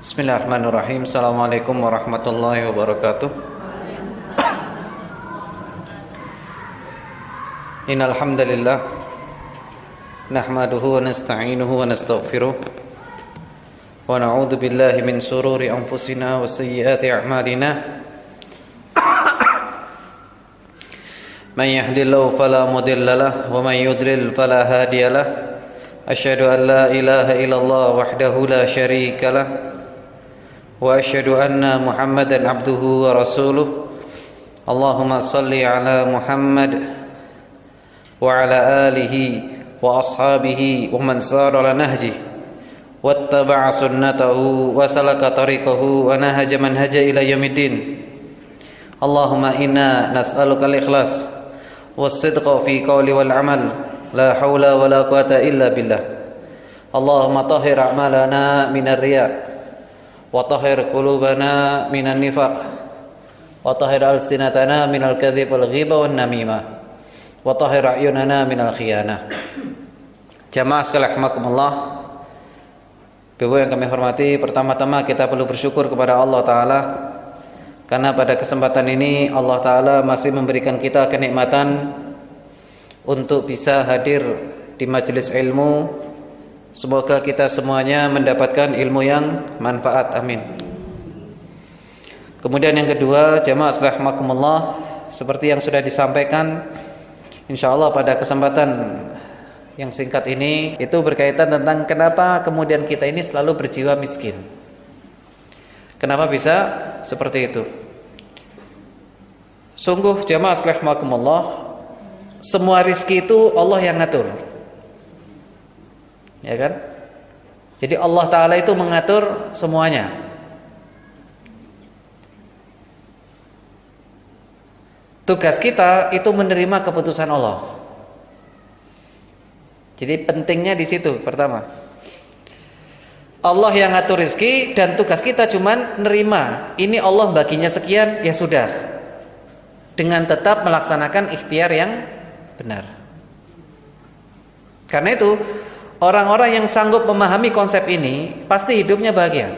Bismillahirrahmanirrahim. Assalamualaikum warahmatullahi wabarakatuh. Innal hamdalillah nahmaduhu wa nasta'inuhu wa nastaghfiruh wa na'udzu billahi min shururi anfusina wa sayyiati a'malina. Man yahdihillahu fala mudilla lahu wa man yudlil fala hadiya lahu. Asyhadu an la ilaha illallah wahdahu la syarika lahu wa asyhadu anna Muhammadan abduhu wa rasuluh. Allahumma salli ala Muhammad wa ala alihi wa ashabihi wa man sara ala nahjihi wattaba'a sunnatahu wa salaka tariqahu wa nahaja manhaja ila yaumiddin. Allahumma inna nas'aluka al-ikhlas was-sidqa fi qawli wal amal, la haula wa la quwata illa billah. Allahumma tahhir a'malana minar riya' wa tahhir qulubana minan nifaq wa tahhir alsinatana minal kadhib wal ghiba wan namimah wa tahhir a'yunana minal khiyanah. Jamaah sekalian rahimakumullah, Bapak yang kami hormati, pertama-tama kita perlu bersyukur kepada Allah Ta'ala karena pada kesempatan ini Allah Ta'ala masih memberikan kita kenikmatan untuk bisa hadir di majelis ilmu. Semoga kita semuanya mendapatkan ilmu yang manfaat, amin. Kemudian yang kedua, jamaah sekalian rahimakumullah, seperti yang sudah disampaikan, insyaallah pada kesempatan yang singkat ini itu berkaitan tentang kenapa kemudian kita ini selalu berjiwa miskin. Kenapa bisa seperti itu? Sungguh jamaah sekalian rahimakumullah, semua rizki itu Allah yang ngatur, ya kan? Jadi Allah Ta'ala itu mengatur semuanya. Tugas kita itu menerima keputusan Allah. Jadi pentingnya di situ. Pertama, Allah yang ngatur rizki dan tugas kita cuman nerima. Ini Allah baginya sekian, ya sudah, dengan tetap melaksanakan ikhtiar yang benar. Karena itu orang-orang yang sanggup memahami konsep ini pasti hidupnya bahagia.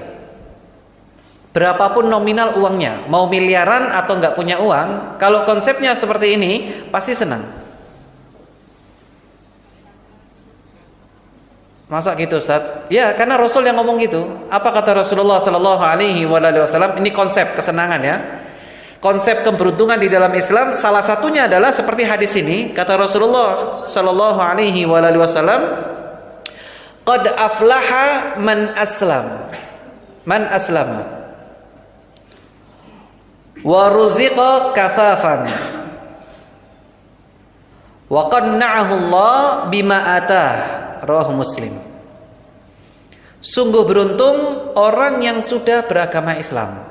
Berapapun nominal uangnya, mau miliaran atau nggak punya uang, kalau konsepnya seperti ini pasti senang. Masa gitu, Ustaz? Ya, karena Rasul yang ngomong gitu. Apa kata Rasulullah Sallallahu Alaihi Wasallam? Ini konsep kesenangan ya. Konsep keberuntungan di dalam Islam salah satunya adalah seperti hadis ini. Kata Rasulullah Sallallahu Alaihi Wasallam, qad aflaha man aslam, man aslama wa ruziqa kafafan wa qanna'ahu Allah bima atah. Rawahu Muslim. Sungguh beruntung orang yang sudah beragama Islam.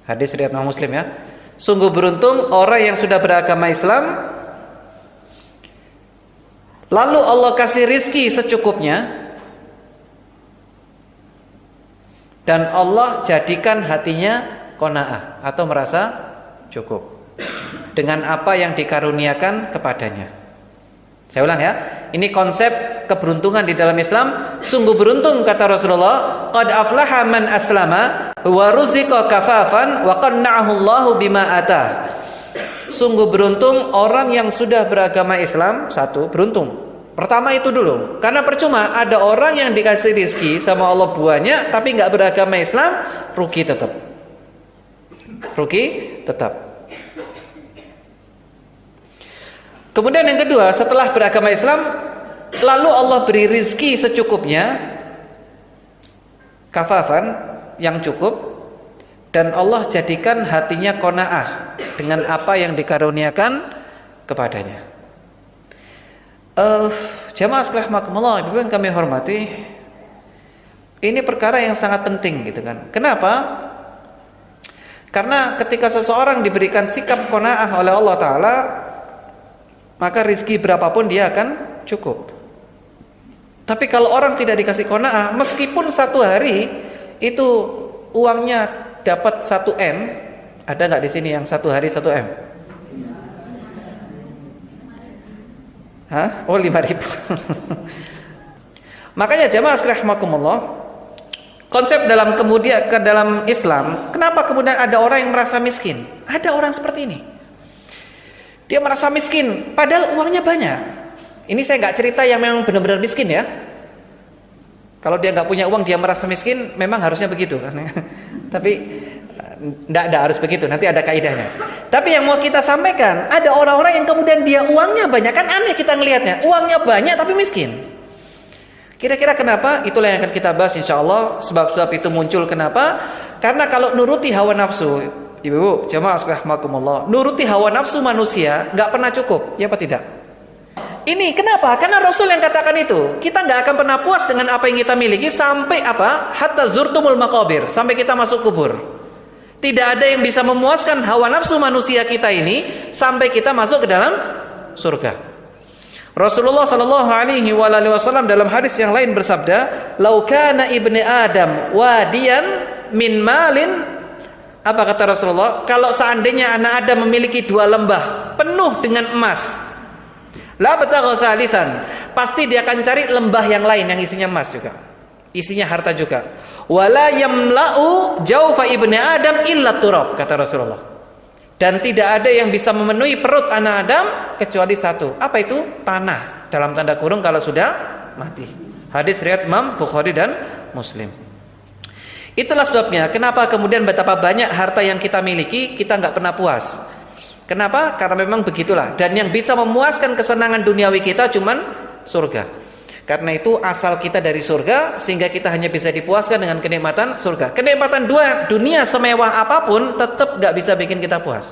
Hadis riwayat Muslim ya. Sungguh beruntung orang yang sudah beragama Islam, lalu Allah kasih rizki secukupnya, dan Allah jadikan hatinya qanaah atau merasa cukup dengan apa yang dikaruniakan kepadanya. Saya ulang ya, ini konsep keberuntungan di dalam Islam. Sungguh beruntung kata Rasulullah, qad aflaha man aslama wa ruziqa kafafan wa qanna'ahu Allahu bima atah. Sungguh beruntung orang yang sudah beragama Islam. Satu, beruntung. Pertama itu dulu. Karena percuma ada orang yang dikasih rizki sama Allah banyak tapi nggak beragama Islam, rugi tetap. Rugi tetap. Kemudian yang kedua, setelah beragama Islam, lalu Allah beri rizki secukupnya, kafafan, yang cukup, dan Allah jadikan hatinya qanaah dengan apa yang dikaruniakan kepadanya. Jamaah sekalian rahimakumullah, Ibu yang kami hormati, ini perkara yang sangat penting gitu kan. Kenapa? Karena ketika seseorang diberikan sikap qanaah oleh Allah Ta'ala, maka rizki berapapun dia akan cukup. Tapi kalau orang tidak dikasih qanaah, meskipun satu hari itu uangnya dapat 1 M, ada nggak di sini yang satu hari 1 M? Hah? Oh 5.000. Makanya jamaah sekalian rahimakumullah, konsep dalam dalam Islam, kenapa kemudian ada orang yang merasa miskin? Ada orang seperti ini. Dia merasa miskin padahal uangnya banyak. Ini saya nggak cerita yang memang benar-benar miskin ya. Kalau dia nggak punya uang dia merasa miskin, memang harusnya begitu kan. Tapi tidak harus begitu, nanti ada kaidahnya. Tapi yang mau kita sampaikan, ada orang-orang yang kemudian dia uangnya banyak, kan aneh kita ngelihatnya, uangnya banyak tapi miskin. Kira-kira kenapa? Itulah yang akan kita bahas insyaallah. Sebab-sebab itu muncul kenapa? Karena kalau nuruti hawa nafsu, ibu-ibu, jamaah sekalian rahimakumullah, nuruti hawa nafsu manusia nggak pernah cukup, ya apa tidak? Ini kenapa? Karena Rasul yang katakan itu, kita nggak akan pernah puas dengan apa yang kita miliki sampai apa? Hatta zurtumul maqabir, sampai kita masuk kubur. Tidak ada yang bisa memuaskan hawa nafsu manusia kita ini sampai kita masuk ke dalam surga. Rasulullah sallallahu alaihi wasallam dalam hadis yang lain bersabda, "Lau kana ibni Adam wadiyan min malin," apa kata Rasulullah? Kalau seandainya anak Adam memiliki 2 lembah penuh dengan emas, la batagha tsalitsan, pasti dia akan cari lembah yang lain yang isinya emas juga, isinya harta juga. Wala yamla'u jawfa ibni Adam illa turab, kata Rasulullah. Dan tidak ada yang bisa memenuhi perut anak Adam kecuali satu. Apa itu? Tanah, dalam tanda kurung kalau sudah mati. Hadis riwayat Imam Bukhari dan Muslim. Itulah sebabnya kenapa kemudian betapa banyak harta yang kita miliki kita nggak pernah puas. Kenapa? Karena memang begitulah. Dan yang bisa memuaskan kesenangan duniawi kita cuman surga. Karena itu asal kita dari surga, sehingga kita hanya bisa dipuaskan dengan kenikmatan surga. Kenikmatan dunia semewah apapun tetap gak bisa bikin kita puas.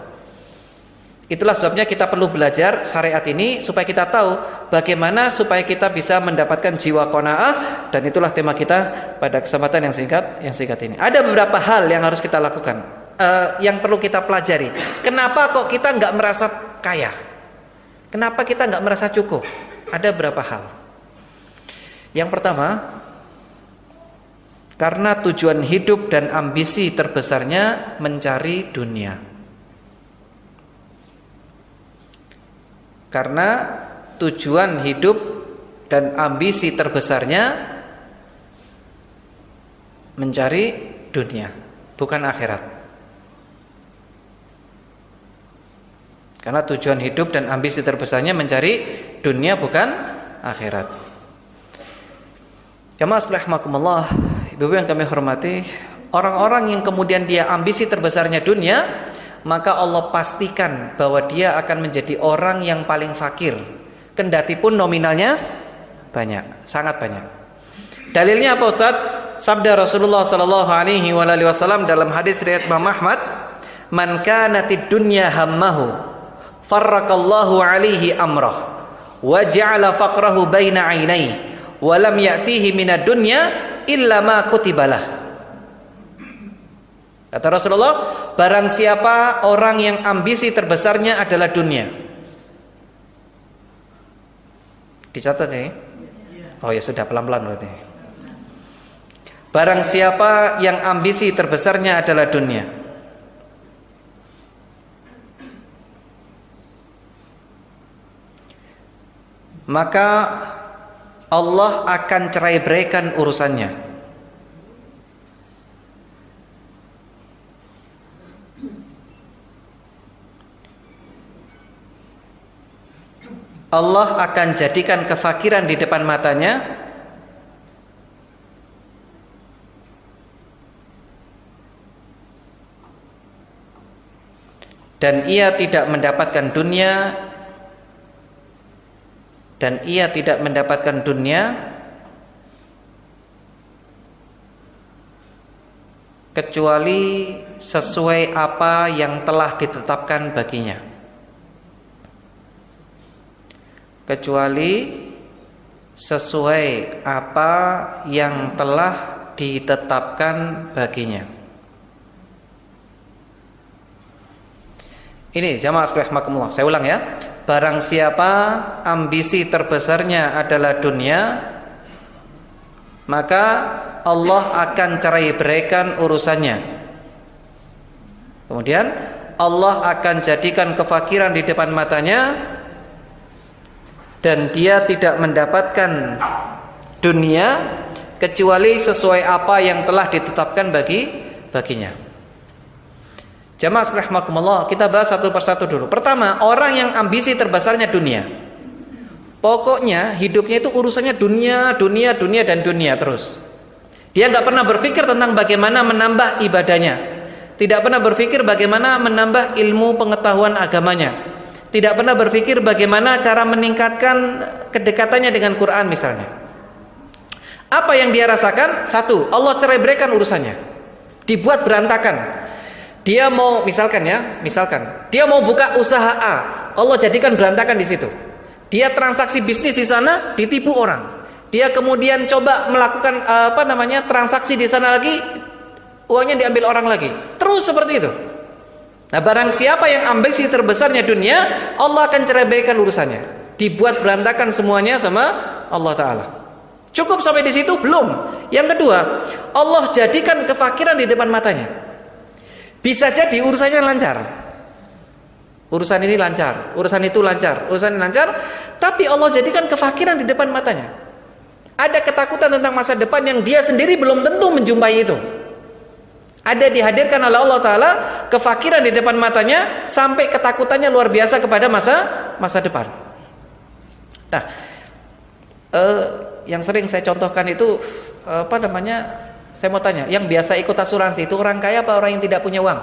Itulah sebabnya kita perlu belajar syariat ini supaya kita tahu bagaimana supaya kita bisa mendapatkan jiwa qanaah. Dan itulah tema kita pada kesempatan yang singkat ini. Ada beberapa hal yang harus kita lakukan, yang perlu kita pelajari. Kenapa kok kita gak merasa kaya? Kenapa kita gak merasa cukup? Ada beberapa hal. Yang pertama, karena tujuan hidup dan ambisi terbesarnya mencari dunia. Karena tujuan hidup dan ambisi terbesarnya mencari dunia, bukan akhirat. Karena tujuan hidup dan ambisi terbesarnya mencari dunia, bukan akhirat. Jamaah sekalian rahimakumullah, ibu-ibu yang kami hormati, orang-orang yang kemudian dia ambisi terbesarnya dunia, maka Allah pastikan bahwa dia akan menjadi orang yang paling fakir, kendati pun nominalnya banyak, sangat banyak. Dalilnya apa Ustaz? Sabda Rasulullah sallallahu alaihi wasallam dalam hadis riwayat Imam Ahmad, "Man kanatid dunya hammahu, farraqallahu alaihi amrah, wa ja'ala faqrahu baina 'ainaihi. Walam ya'tihi minad dunya illa ma kutibalah." Kata Rasulullah, barang siapa orang yang ambisi terbesarnya adalah dunia. Dicatat ya? Oh ya sudah, pelan-pelan berarti. Barang siapa yang ambisi terbesarnya adalah dunia, maka Allah akan cerai-beraikan urusannya. Allah akan jadikan kefakiran di depan matanya, dan ia tidak mendapatkan dunia, kecuali sesuai apa yang telah ditetapkan baginya. Kecuali sesuai apa yang telah ditetapkan baginya. Ini jamaah sekalian rahimakumullah, saya ulang ya. Barang siapa ambisi terbesarnya adalah dunia, maka Allah akan cerai-beraikan urusannya. Kemudian Allah akan jadikan kefakiran di depan matanya, dan dia tidak mendapatkan dunia kecuali sesuai apa yang telah ditetapkan baginya. Jamaah sekalian rahimakumullah, kita bahas satu persatu dulu. Pertama, orang yang ambisi terbesarnya dunia. Pokoknya hidupnya itu urusannya dunia, dunia, dunia, dan dunia terus. Dia nggak pernah berpikir tentang bagaimana menambah ibadahnya, tidak pernah berpikir bagaimana menambah ilmu pengetahuan agamanya, tidak pernah berpikir bagaimana cara meningkatkan kedekatannya dengan Quran misalnya. Apa yang dia rasakan? Satu, Allah cerai-beraikan urusannya, dibuat berantakan. Dia mau misalkan dia mau buka usaha A, Allah jadikan berantakan di situ. Dia transaksi bisnis di sana, ditipu orang. Dia kemudian coba melakukan transaksi di sana lagi, uangnya diambil orang lagi. Terus seperti itu. Nah, barang siapa yang ambisi terbesarnya dunia, Allah akan cerai-beraikan urusannya. Dibuat berantakan semuanya sama Allah Ta'ala. Cukup sampai di situ? Belum. Yang kedua, Allah jadikan kefakiran di depan matanya. Bisa jadi urusannya lancar. Urusan ini lancar, urusan itu lancar, urusan ini lancar, tapi Allah jadikan kefakiran di depan matanya. Ada ketakutan tentang masa depan yang dia sendiri belum tentu menjumpai itu. Ada dihadirkan oleh Allah Ta'ala kefakiran di depan matanya sampai ketakutannya luar biasa kepada masa depan. Nah, yang sering saya contohkan itu saya mau tanya, yang biasa ikut asuransi itu orang kaya apa orang yang tidak punya uang?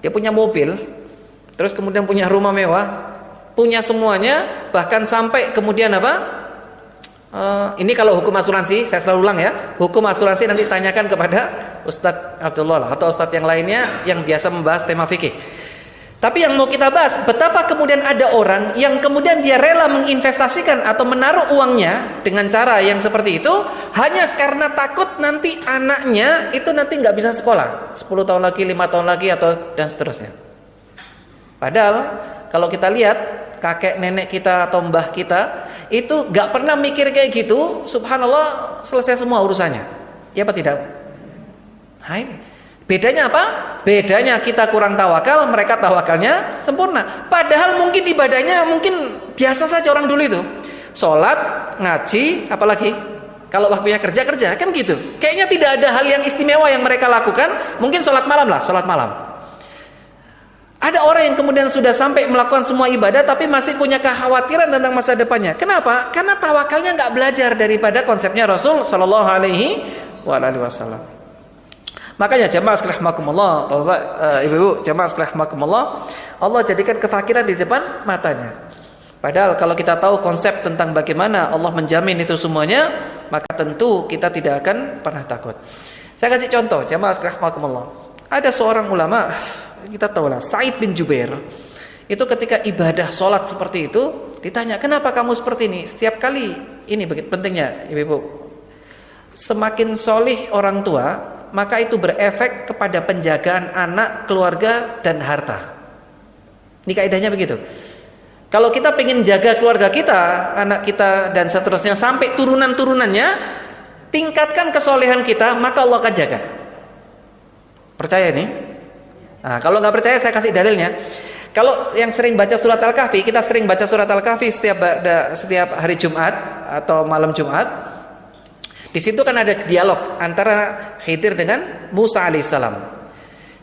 Dia punya mobil, terus kemudian punya rumah mewah, punya semuanya, bahkan sampai kemudian ini kalau hukum asuransi, saya selalu ulang ya, hukum asuransi nanti tanyakan kepada Ustadz Abdullah atau Ustadz yang lainnya yang biasa membahas tema fikih. Tapi yang mau kita bahas, betapa kemudian ada orang yang kemudian dia rela menginvestasikan atau menaruh uangnya dengan cara yang seperti itu hanya karena takut nanti anaknya itu nanti nggak bisa sekolah 10 tahun lagi, 5 tahun lagi, atau dan seterusnya. Padahal kalau kita lihat kakek nenek kita atau mbah kita itu nggak pernah mikir kayak gitu, subhanallah selesai semua urusannya. Ya apa tidak? Hai. Bedanya apa? Bedanya kita kurang tawakal, mereka tawakalnya sempurna. Padahal mungkin ibadahnya mungkin biasa saja orang dulu itu. Sholat, ngaji, apalagi kalau waktunya kerja kan gitu. Kayaknya tidak ada hal yang istimewa yang mereka lakukan. Mungkin sholat malam lah, sholat malam. Ada orang yang kemudian sudah sampai melakukan semua ibadah tapi masih punya kekhawatiran tentang masa depannya. Kenapa? Karena tawakalnya nggak belajar daripada konsepnya Rasul Shallallahu Alaihi Wasallam. Makanya jamaah sekalian rahimakumullah, Bapak, Ibu, jamaah sekalian rahimakumullah, Allah jadikan kefakiran di depan matanya. Padahal kalau kita tahu konsep tentang bagaimana Allah menjamin itu semuanya, maka tentu kita tidak akan pernah takut. Saya kasih contoh, jamaah sekalian rahimakumullah. Ada seorang ulama, kita tahu lah, Sa'id bin Jubair. Itu ketika ibadah sholat seperti itu, ditanya, kenapa kamu seperti ini? Setiap kali, ini begitu pentingnya, Ibu-ibu. Semakin solih orang tua, maka itu berefek kepada penjagaan anak, keluarga, dan harta. Ini kaidahnya begitu. Kalau kita ingin jaga keluarga kita, anak kita, dan seterusnya sampai turunan-turunannya, tingkatkan kesolehan kita, maka Allah akan jaga. Percaya ini? Nah, kalau nggak percaya saya kasih dalilnya. Kalau yang sering baca surat Al-Kahfi, kita sering baca surat Al-Kahfi setiap hari Jumat atau malam Jumat. Di situ kan ada dialog antara Khidir dengan Musa alaihissalam.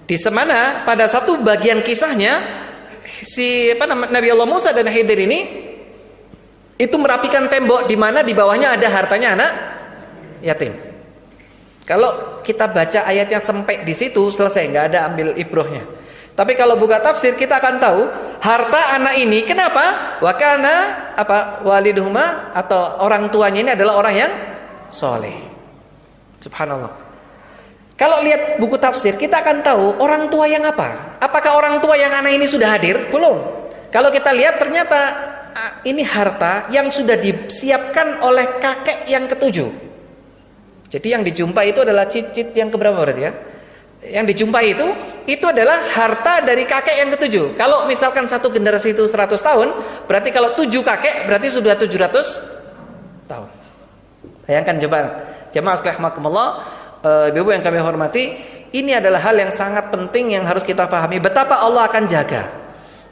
Di mana pada satu bagian kisahnya Nabi Allah Musa dan Khidir ini itu merapikan tembok di mana di bawahnya ada hartanya anak yatim. Kalau kita baca ayatnya sampai di situ selesai, nggak ada ambil ibrohnya. Tapi kalau buka tafsir kita akan tahu harta anak ini kenapa? Wakana waliduhuma atau orang tuanya ini adalah orang yang soleh. Subhanallah. Kalau lihat buku tafsir kita akan tahu orang tua yang apa. Apakah orang tua yang anak ini sudah hadir? Belum. Kalau kita lihat ternyata ini harta yang sudah disiapkan oleh kakek yang ketujuh. Jadi yang dijumpai itu adalah cicit yang keberapa berarti ya? Yang dijumpai itu adalah harta dari kakek yang ketujuh. Kalau misalkan satu generasi itu 100 tahun, berarti kalau 7 kakek berarti sudah 700 tahun. Bayangkan coba, jemaah sekalian rahimakumullah, Ibu yang kami hormati, ini adalah hal yang sangat penting yang harus kita pahami betapa Allah akan jaga.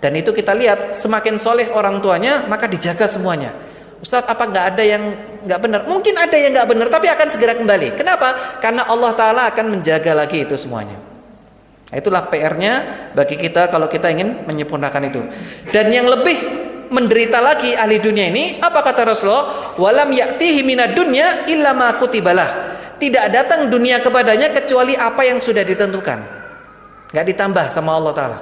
Dan itu kita lihat semakin soleh orang tuanya maka dijaga semuanya. Ustadz, apa nggak ada yang nggak benar? Mungkin ada yang nggak benar, tapi akan segera kembali. Kenapa? Karena Allah Ta'ala akan menjaga lagi itu semuanya. Itulah PR-nya bagi kita kalau kita ingin menyempurnakan itu. Dan yang lebih menderita lagi ahli dunia ini, apa kata Rasulullah? Walam ya'tihi minad dunya illa ma kutibalah. Tidak datang dunia kepadanya kecuali apa yang sudah ditentukan. Nggak ditambah sama Allah Ta'ala.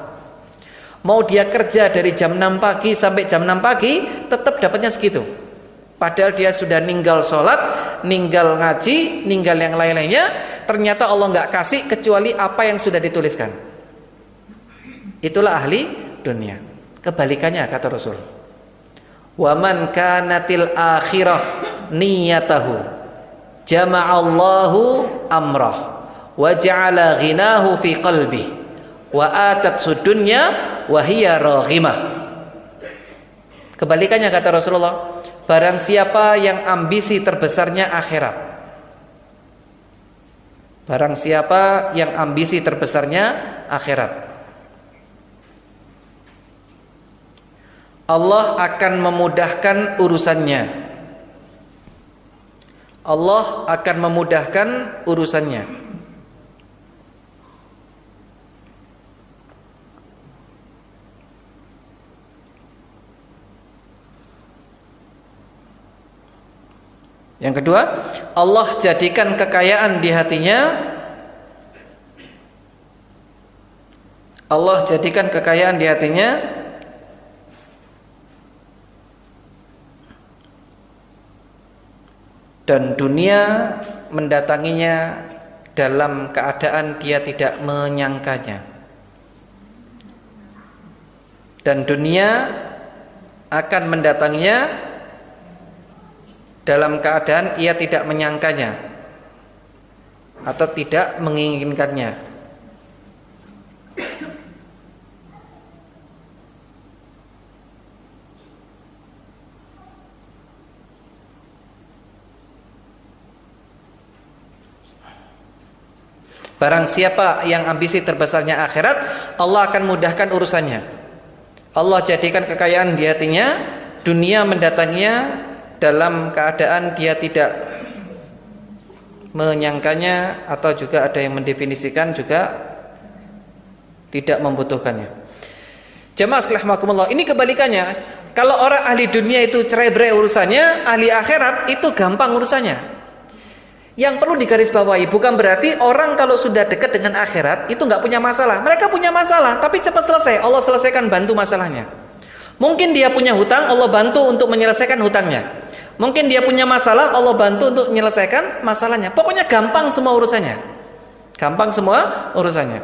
Mau dia kerja dari jam 6 pagi sampai jam 6 pagi, tetap dapatnya segitu. Padahal dia sudah ninggal sholat, ninggal ngaji, ninggal yang lain-lainnya, ternyata Allah nggak kasih kecuali apa yang sudah dituliskan. Itulah ahli dunia. Kebalikannya kata Rasul, waman kanatil akhirah niyatahu jama'allahu amrah wa ja'ala ghinahu fi qalbi wa atat sudunya wa hiya raghimah. Kebalikannya kata Rasulullah, barang siapa yang ambisi terbesarnya akhirat, barang siapa yang ambisi terbesarnya akhirat, Allah akan memudahkan urusannya. Allah akan memudahkan urusannya. Yang kedua, Allah jadikan kekayaan di hatinya. Allah jadikan kekayaan di hatinya dan dunia mendatanginya dalam keadaan dia tidak menyangkanya. Dan dunia akan mendatanginya dalam keadaan ia tidak menyangkanya atau tidak menginginkannya. Barang siapa yang ambisi terbesarnya akhirat, Allah akan mudahkan urusannya. Allah jadikan kekayaan di hatinya, dunia mendatanginya dalam keadaan dia tidak menyangkanya atau juga ada yang mendefinisikan juga tidak membutuhkannya. Jemaah sekalian rahimakumullah, ini kebalikannya. Kalau orang ahli dunia itu cerai-berai urusannya, ahli akhirat itu gampang urusannya. Yang perlu digarisbawahi bukan berarti orang kalau sudah dekat dengan akhirat itu nggak punya masalah. Mereka punya masalah, tapi cepat selesai. Allah selesaikan, bantu masalahnya. Mungkin dia punya hutang, Allah bantu untuk menyelesaikan hutangnya. Mungkin dia punya masalah, Allah bantu untuk menyelesaikan masalahnya. Pokoknya gampang semua urusannya. Gampang semua urusannya.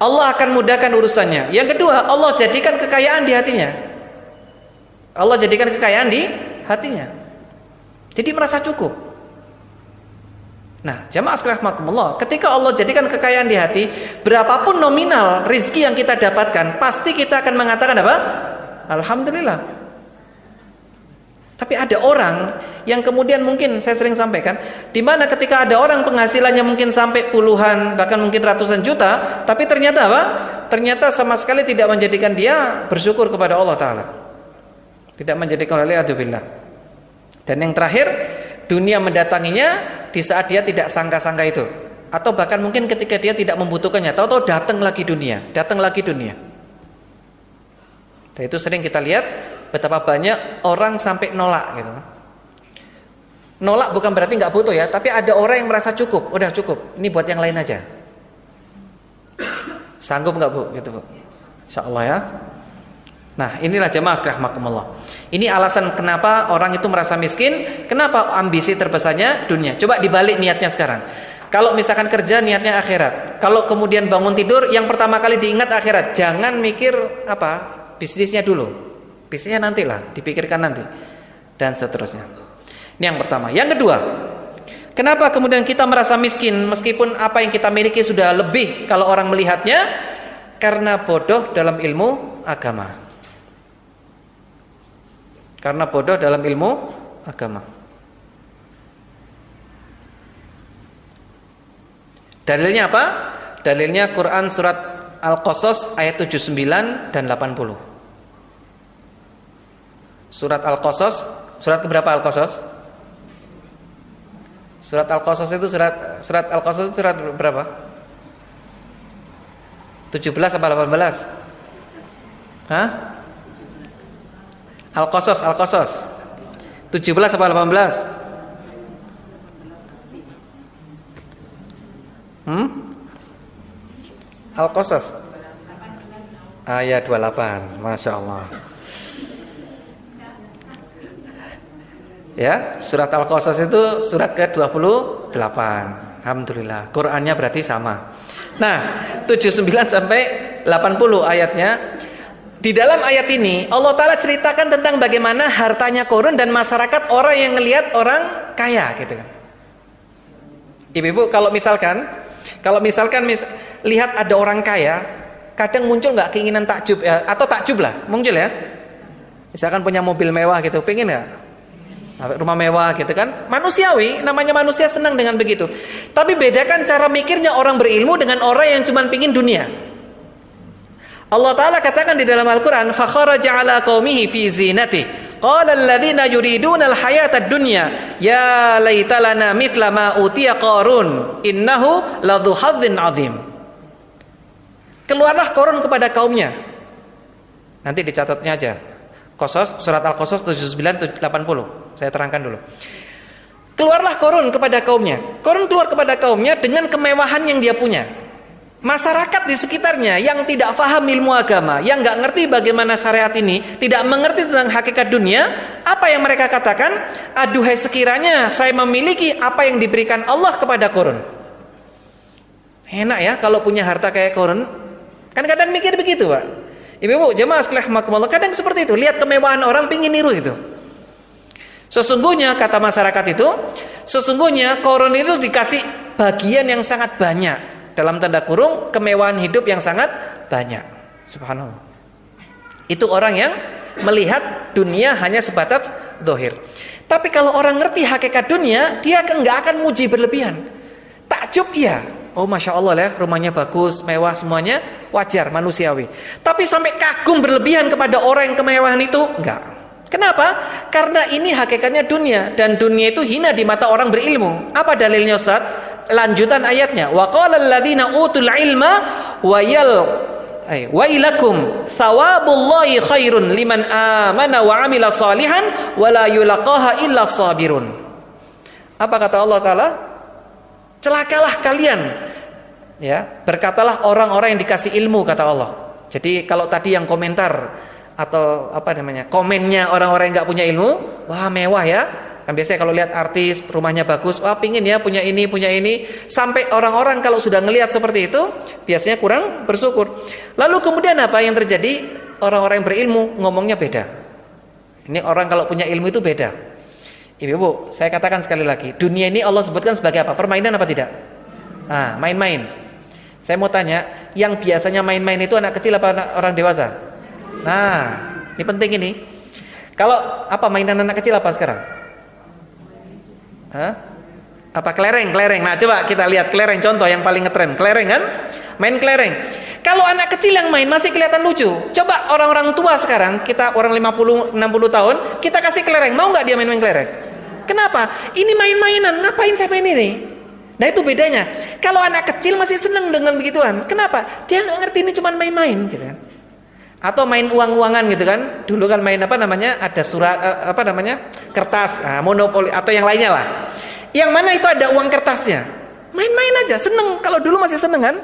Allah akan mudahkan urusannya. Yang kedua, Allah jadikan kekayaan di hatinya. Allah jadikan kekayaan di hatinya. Jadi merasa cukup. Nah, jamaah sekalian rahimakumullah, ketika Allah jadikan kekayaan di hati, berapapun nominal rizki yang kita dapatkan, pasti kita akan mengatakan apa? Alhamdulillah. Tapi ada orang yang kemudian mungkin saya sering sampaikan, di mana ketika ada orang penghasilannya mungkin sampai puluhan, bahkan mungkin ratusan juta, tapi ternyata apa? Ternyata sama sekali tidak menjadikan dia bersyukur kepada Allah Ta'ala. Tidak menjadikan waliyadzubillah. Dan yang terakhir, dunia mendatanginya di saat dia tidak sangka-sangka itu, atau bahkan mungkin ketika dia tidak membutuhkannya, tahu-tahu datang lagi dunia. Dan itu sering kita lihat betapa banyak orang sampai nolak gitu. Nolak bukan berarti nggak butuh ya, tapi ada orang yang merasa cukup, udah cukup, ini buat yang lain aja. Sanggup nggak bu? Gitu bu. Insyaallah ya. Nah, inilah jemaah sekalian rahimakumullah. Ini alasan kenapa orang itu merasa miskin, kenapa ambisi terbesarnya dunia. Coba dibalik niatnya sekarang. Kalau misalkan kerja niatnya akhirat, kalau kemudian bangun tidur yang pertama kali diingat akhirat, jangan mikir apa? Bisnisnya dulu. Bisnisnya nantilah, dipikirkan nanti. Dan seterusnya. Ini yang pertama. Yang kedua, kenapa kemudian kita merasa miskin meskipun apa yang kita miliki sudah lebih kalau orang melihatnya? Karena bodoh dalam ilmu agama. Karena bodoh dalam ilmu agama. Dalilnya apa? Dalilnya Quran surat Al-Qasas ayat 79 dan 80. Surat Al-Qasas Surat keberapa Al-Qasas? Surat Al-Qasas itu surat Al-Qasas itu surat berapa? 17 apa 18? Hah? Al-Qasas 17 apa 18? Al-Qasas ayat 28. Masya Allah. Ya, surat Al-Qasas itu surat ke-28. Alhamdulillah. Qurannya berarti sama. Nah, 79 sampai 80 ayatnya. Di dalam ayat ini Allah Ta'ala ceritakan tentang bagaimana hartanya Qarun dan masyarakat orang yang ngelihat orang kaya gitu kan. Ibu-ibu kalau misalkan lihat ada orang kaya, kadang muncul nggak keinginan takjub ya, atau takjub lah muncul ya. Misalkan punya mobil mewah gitu, pengen nggak? Rumah mewah gitu kan? Manusiawi, namanya manusia senang dengan begitu. Tapi bedakan cara mikirnya orang berilmu dengan orang yang cuma pingin dunia. Allah Ta'ala katakan di dalam Al-Quran, فَخَرَجَ عَلَى قَوْمِهِ فِي زِينَتِهِ قَالَ الَّذِينَ يُرِيدُونَ الْحَيَاةَ الدُّنْيَا يَا لَيْتَ لَنَا مِثْلَ مَا أُوتِيَ قَارُونَ إِنَّهُ لَذُو حَظٍّ عَظِيمٍ. Keluarlah Qarun kepada kaumnya. Nanti dicatatnya aja. Qasas, surat Al-Qasas 79 80. Saya terangkan dulu. Keluarlah Qarun kepada kaumnya. Qarun keluar kepada kaumnya dengan kemewahan yang dia punya. Masyarakat di sekitarnya yang tidak paham ilmu agama, yang nggak ngerti bagaimana syariat ini, tidak mengerti tentang hakikat dunia, apa yang mereka katakan? Aduhai sekiranya saya memiliki apa yang diberikan Allah kepada Qarun. Enak ya kalau punya harta kayak Qarun. Kan kadang mikir begitu, Pak. Ibu-ibu, jemaah sekalian rahimakumullah, kadang seperti itu, lihat kemewahan orang pingin niru itu. Sesungguhnya kata masyarakat itu, sesungguhnya Qarun itu dikasih bagian yang sangat banyak. Dalam tanda kurung, kemewahan hidup yang sangat banyak. Subhanallah. Itu orang yang melihat dunia hanya sebatas zahir. Tapi kalau orang ngerti hakikat dunia, dia enggak akan muji berlebihan. Takjub iya. Oh Masya Allah ya, rumahnya bagus, mewah semuanya, wajar, manusiawi. Tapi sampai kagum berlebihan kepada orang yang kemewahan itu, enggak. Kenapa? Karena ini hakikatnya dunia. Dan dunia itu hina di mata orang berilmu. Apa dalilnya Ustaz? Lanjutan ayatnya, wa qala alladziina utul ilma wa ilakum thawabullahi khairun liman amana wa amila salihan wa la yulaqaha illa sabirun. Apa kata Allah Ta'ala? Celakalah kalian, ya, berkatalah orang-orang yang dikasih ilmu, kata Allah. Jadi kalau tadi yang komentar atau apa namanya, komennya orang-orang yang nggak punya ilmu, wah mewah ya. Kan biasanya kalau lihat artis rumahnya bagus, wah pingin ya punya ini. Sampai orang-orang kalau sudah ngelihat seperti itu, biasanya kurang bersyukur. Lalu kemudian apa yang terjadi? Orang-orang yang berilmu ngomongnya beda. Ini orang kalau punya ilmu itu beda. Ibu-ibu, saya katakan sekali lagi, dunia ini Allah sebutkan sebagai apa? Permainan apa tidak? Nah, main-main. Saya mau tanya, yang biasanya main-main itu anak kecil apa orang dewasa? Nah, ini penting ini. Kalau apa mainan anak kecil apa sekarang? Hah? Apa kelereng? Nah coba kita lihat kelereng, contoh yang paling ngetren. Kelereng kan? Main kelereng. Kalau anak kecil yang main masih kelihatan lucu. Coba orang-orang tua sekarang, kita orang 50-60 tahun, kita kasih kelereng, mau nggak dia main-main kelereng? Kenapa? Ini main-mainan, ngapain saya main ini? Nah itu bedanya. Kalau anak kecil masih senang dengan begituan. Kenapa? Dia nggak ngerti ini cuma main-main gitu kan. Atau main uang-uangan gitu kan. Dulu kan main apa namanya, ada surat apa namanya, kertas, monopoli atau yang lainnya lah. Yang mana itu ada uang kertasnya. Main-main aja, seneng. Kalau dulu masih seneng kan?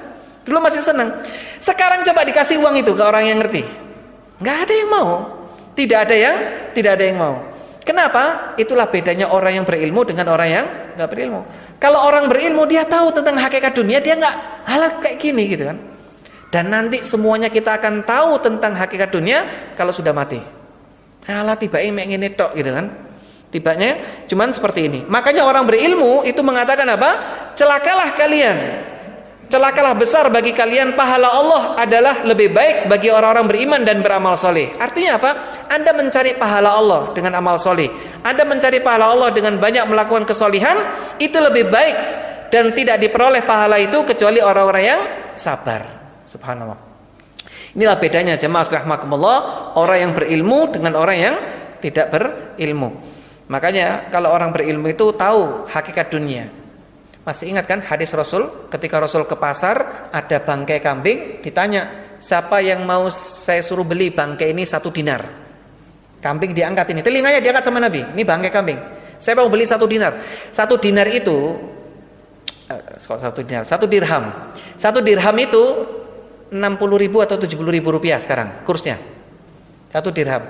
Dulu masih seneng. Sekarang coba dikasih uang itu ke orang yang ngerti, nggak ada yang mau. Tidak ada yang mau. Kenapa? Itulah bedanya orang yang berilmu dengan orang yang nggak berilmu. Kalau orang berilmu dia tahu tentang hakikat dunia, dia nggak halat kayak gini gitu kan. Dan nanti semuanya kita akan tahu tentang hakikat dunia kalau sudah mati. Alah tiba-tiba ngene tok gitu kan. Tibanya cuman seperti ini. Makanya orang berilmu itu mengatakan apa? Celakalah kalian. Celakalah besar bagi kalian, pahala Allah adalah lebih baik bagi orang-orang beriman dan beramal soleh. Artinya apa? Anda mencari pahala Allah dengan amal soleh. Anda mencari pahala Allah dengan banyak melakukan kesolihan, itu lebih baik. Dan tidak diperoleh pahala itu kecuali orang-orang yang sabar. Subhanallah. Inilah bedanya jemaah sekalian rahimakumullah, orang yang berilmu dengan orang yang tidak berilmu. Makanya kalau orang berilmu itu tahu hakikat dunia. Masih ingat kan hadis Rasul ketika Rasul ke pasar ada bangkai kambing, ditanya, siapa yang mau saya suruh beli bangkai ini 1 dinar? Kambing diangkat ini, telinganya diangkat sama Nabi, ini bangkai kambing. Saya mau beli 1 dinar. 1 dinar itu 1 dinar, 1 dirham. 1 dirham itu 60.000 atau 70.000 rupiah sekarang kursnya. 1 dirham.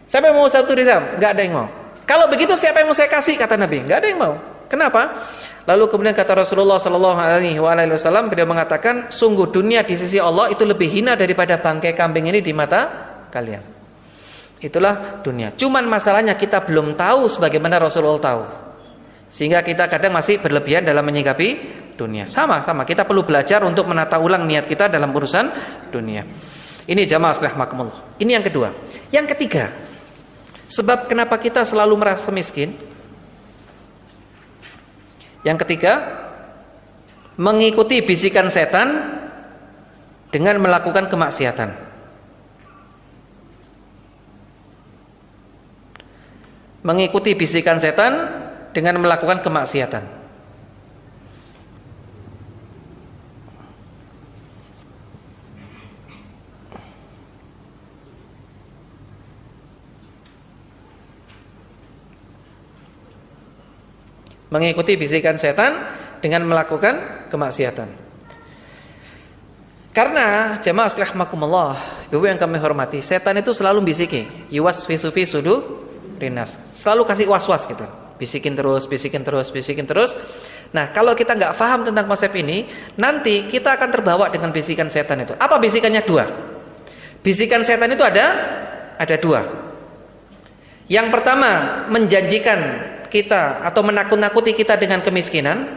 Siapa yang mau 1 dirham? Enggak ada yang mau. Kalau begitu siapa yang mau saya kasih, kata Nabi? Enggak ada yang mau. Kenapa? Lalu kemudian kata Rasulullah sallallahu alaihi wasallam, beliau mengatakan, sungguh dunia di sisi Allah itu lebih hina daripada bangkai kambing ini di mata kalian. Itulah dunia. Cuman masalahnya kita belum tahu sebagaimana Rasulullah tahu. Sehingga kita kadang masih berlebihan dalam menyikapi dunia. Sama-sama kita perlu belajar untuk menata ulang niat kita dalam urusan dunia. Ini jamaah rahimakumullah. Ini yang kedua. Yang ketiga, sebab kenapa kita selalu merasa miskin? Yang ketiga, mengikuti bisikan setan dengan melakukan kemaksiatan. Mengikuti bisikan setan dengan melakukan kemaksiatan. Mengikuti bisikan setan dengan melakukan kemaksiatan. Karena jamaah rahimakumullah, Ibu yang kami hormati, setan itu selalu bisiki, yuwaswisu fi sudurinas. Selalu kasih was-was gitu. Bisikin terus, bisikin terus, bisikin terus. Nah, kalau kita nggak paham tentang konsep ini, nanti kita akan terbawa dengan bisikan setan itu. Apa bisikannya? 2. Bisikan setan itu ada 2. Yang pertama, menjanjikan kita atau menakut-nakuti kita dengan kemiskinan.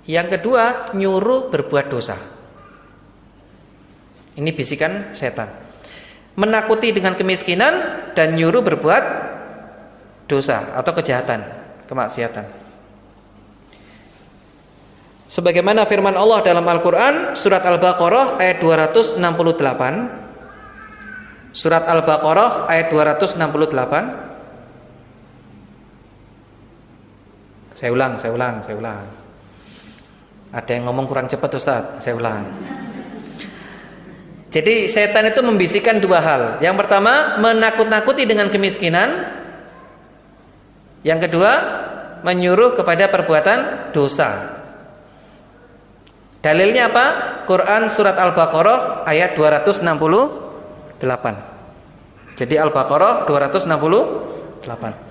Yang kedua, nyuruh berbuat dosa. Ini bisikan setan. Menakuti dengan kemiskinan dan nyuruh berbuat dosa atau kejahatan, kemaksiatan. Sebagaimana firman Allah dalam Al-Qur'an surat Al-Baqarah ayat 268. Surat Al-Baqarah ayat 268. Saya ulang. Ada yang ngomong kurang cepat Ustaz, saya ulang. Jadi setan itu membisikkan 2 hal. Yang pertama, menakut-nakuti dengan kemiskinan. Yang kedua, menyuruh kepada perbuatan dosa. Dalilnya apa? Quran surat Al-Baqarah ayat 268. Jadi Al-Baqarah 268.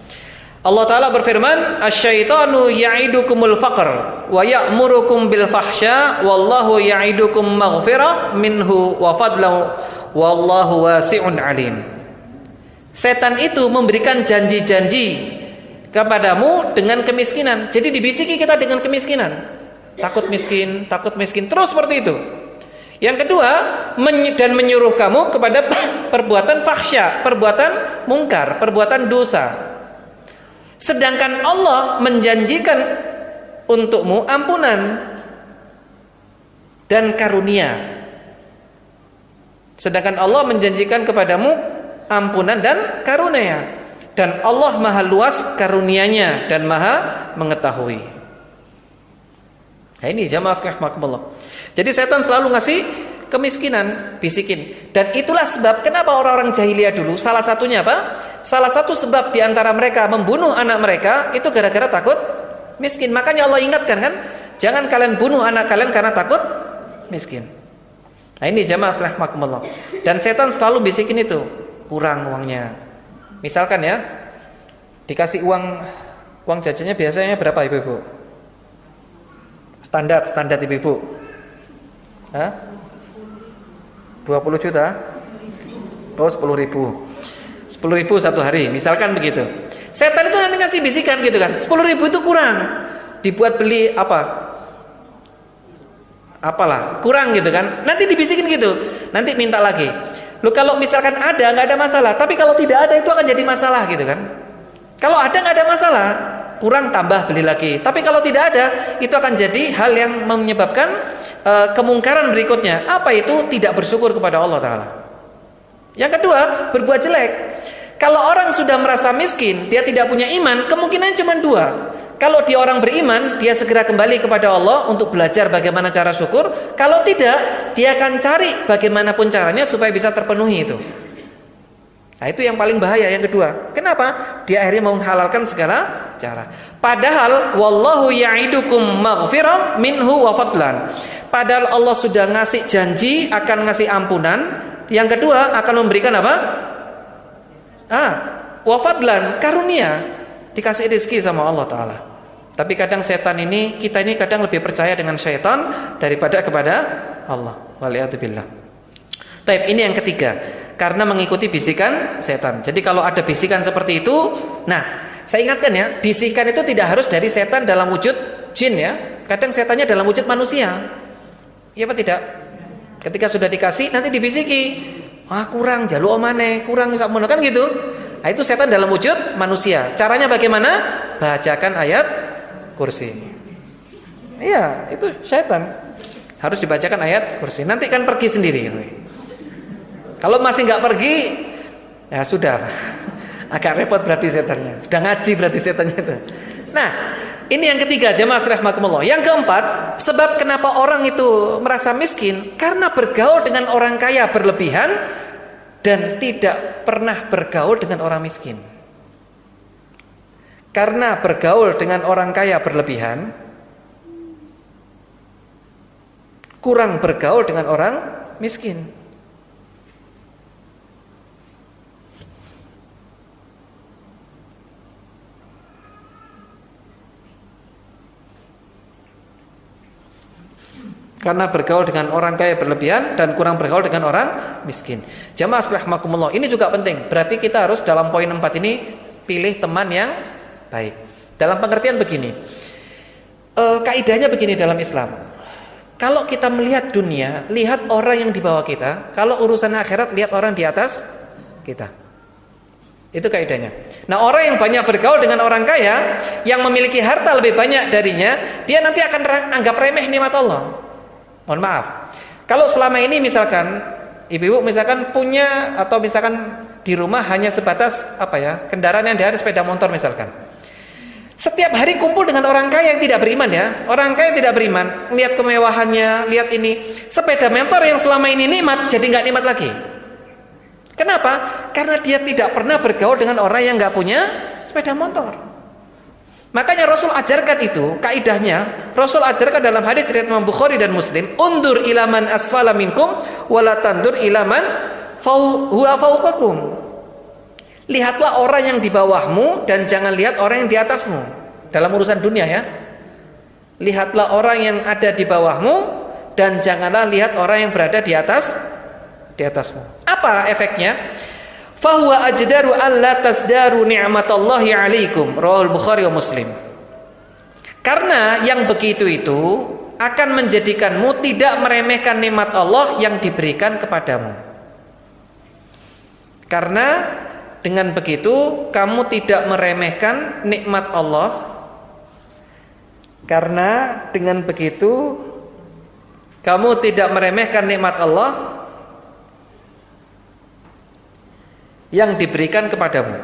Allah Ta'ala berfirman, asyaitanu ya'idukumul faqr wa ya'murukum bil fahsya wallahu ya'idukum maghfirah minhu wa fadlahu wallahu wasi'un alim. Setan itu memberikan janji-janji kepadamu dengan kemiskinan. Jadi dibisiki kita dengan kemiskinan. Takut miskin, terus seperti itu. Yang kedua, dan menyuruh kamu kepada perbuatan fahsya, perbuatan mungkar, perbuatan dosa. Sedangkan Allah menjanjikan untukmu ampunan dan karunia. Sedangkan Allah menjanjikan kepadamu ampunan dan karunia. Dan Allah maha luas karunia-Nya dan maha mengetahui. Nah, ini jamaah rahimakumullah. Jadi setan selalu ngasih kemiskinan, bisikin. Dan itulah sebab kenapa orang-orang jahiliyah dulu, salah satunya apa? Salah satu sebab diantara mereka membunuh anak mereka itu gara-gara takut miskin. Makanya Allah ingatkan kan, jangan kalian bunuh anak kalian karena takut miskin. Nah, ini jamaah rahimakumullah. Dan setan selalu bisikin itu, kurang uangnya. Misalkan ya, dikasih uang jajannya biasanya berapa ibu-ibu? Standar ibu-ibu. Hah? 20 juta? Oh, 10.000. 10.000 satu hari, misalkan begitu. Setan itu nanti ngasih bisikan gitu kan, 10.000 itu kurang, dibuat beli apalah, kurang gitu kan. Nanti dibisikin gitu, nanti minta lagi. Loh, kalau misalkan ada nggak ada masalah, tapi kalau tidak ada itu akan jadi masalah gitu kan. Kalau ada nggak ada masalah, kurang tambah beli lagi. Tapi kalau tidak ada, itu akan jadi hal yang menyebabkan kemungkaran berikutnya. Apa itu? Tidak bersyukur kepada Allah Ta'ala. Yang kedua, berbuat jelek. Kalau orang sudah merasa miskin, dia tidak punya iman, kemungkinannya cuma dua. Kalau dia orang beriman, dia segera kembali kepada Allah untuk belajar bagaimana cara syukur. Kalau tidak, dia akan cari bagaimanapun caranya supaya bisa terpenuhi itu. Nah, itu yang paling bahaya yang kedua. Kenapa? Dia akhirnya menghalalkan segala cara. Padahal wallahu ya'idukum maghfirah minhu wa fadlan. Padahal Allah sudah ngasih janji akan ngasih ampunan. Yang kedua akan memberikan apa? Wa fadlan, karunia, dikasih rezeki sama Allah Ta'ala. Tapi kadang setan ini, kita ini kadang lebih percaya dengan setan daripada kepada Allah. Waliyatubillah. Taib, ini yang ketiga, karena mengikuti bisikan setan. Jadi kalau ada bisikan seperti itu, nah, saya ingatkan ya, bisikan itu tidak harus dari setan dalam wujud jin ya. Kadang setannya dalam wujud manusia. Iya apa tidak? Ketika sudah dikasih, nanti dibisiki, kurang, jaluk omane, kurang, sakmono, kan gitu. Nah, itu setan dalam wujud manusia. Caranya bagaimana? Bacakan ayat kursi. Iya, itu setan. Harus dibacakan ayat kursi. Nanti kan pergi sendiri. Kalau masih nggak pergi, ya sudah. Agak repot berarti setannya. Sudah ngaji berarti setannya itu. Nah, ini yang ketiga, jamaah sekalian rahimakumullah. Yang keempat, sebab kenapa orang itu merasa miskin, karena bergaul dengan orang kaya berlebihan dan tidak pernah bergaul dengan orang miskin. Karena bergaul dengan orang kaya berlebihan, kurang bergaul dengan orang miskin. Karena bergaul dengan orang kaya berlebihan dan kurang bergaul dengan orang miskin. Jamaah sekalian rahimakumullah, ini juga penting. Berarti kita harus dalam poin 4 ini pilih teman yang baik. Dalam pengertian begini, kaidahnya begini dalam Islam. Kalau kita melihat dunia, lihat orang yang di bawah kita. Kalau urusan akhirat, lihat orang di atas kita. Itu kaidahnya. Nah, orang yang banyak bergaul dengan orang kaya, yang memiliki harta lebih banyak darinya, dia nanti akan anggap remeh nikmat Allah. Mohon maaf, kalau selama ini misalkan ibu-ibu misalkan punya atau misalkan di rumah hanya sebatas kendaraan yang ada sepeda motor misalkan. Setiap hari kumpul dengan orang kaya yang tidak beriman ya. Orang kaya yang tidak beriman, lihat kemewahannya, lihat ini. Sepeda motor yang selama ini nikmat jadi nggak nikmat lagi. Kenapa? Karena dia tidak pernah bergaul dengan orang yang nggak punya sepeda motor. Makanya Rasul ajarkan itu, kaidahnya Rasul ajarkan dalam hadis riwayat Imam Bukhari dan Muslim, undur ilaman asfala minkum wala tandur ilaman huwa fawqakum. Lihatlah orang yang di bawahmu dan jangan lihat orang yang di atasmu. Dalam urusan dunia ya. Lihatlah orang yang ada di bawahmu dan janganlah lihat orang yang berada di atasmu. Apa efeknya? Fahuwa ajdaru alla tasdaru ni'matallahi alaikum, rawahul Bukhari wa Muslim. Karena yang begitu itu akan menjadikanmu tidak meremehkan nikmat Allah yang diberikan kepadamu. Karena dengan begitu kamu tidak meremehkan nikmat Allah. Karena dengan begitu kamu tidak meremehkan nikmat Allah yang diberikan kepadamu.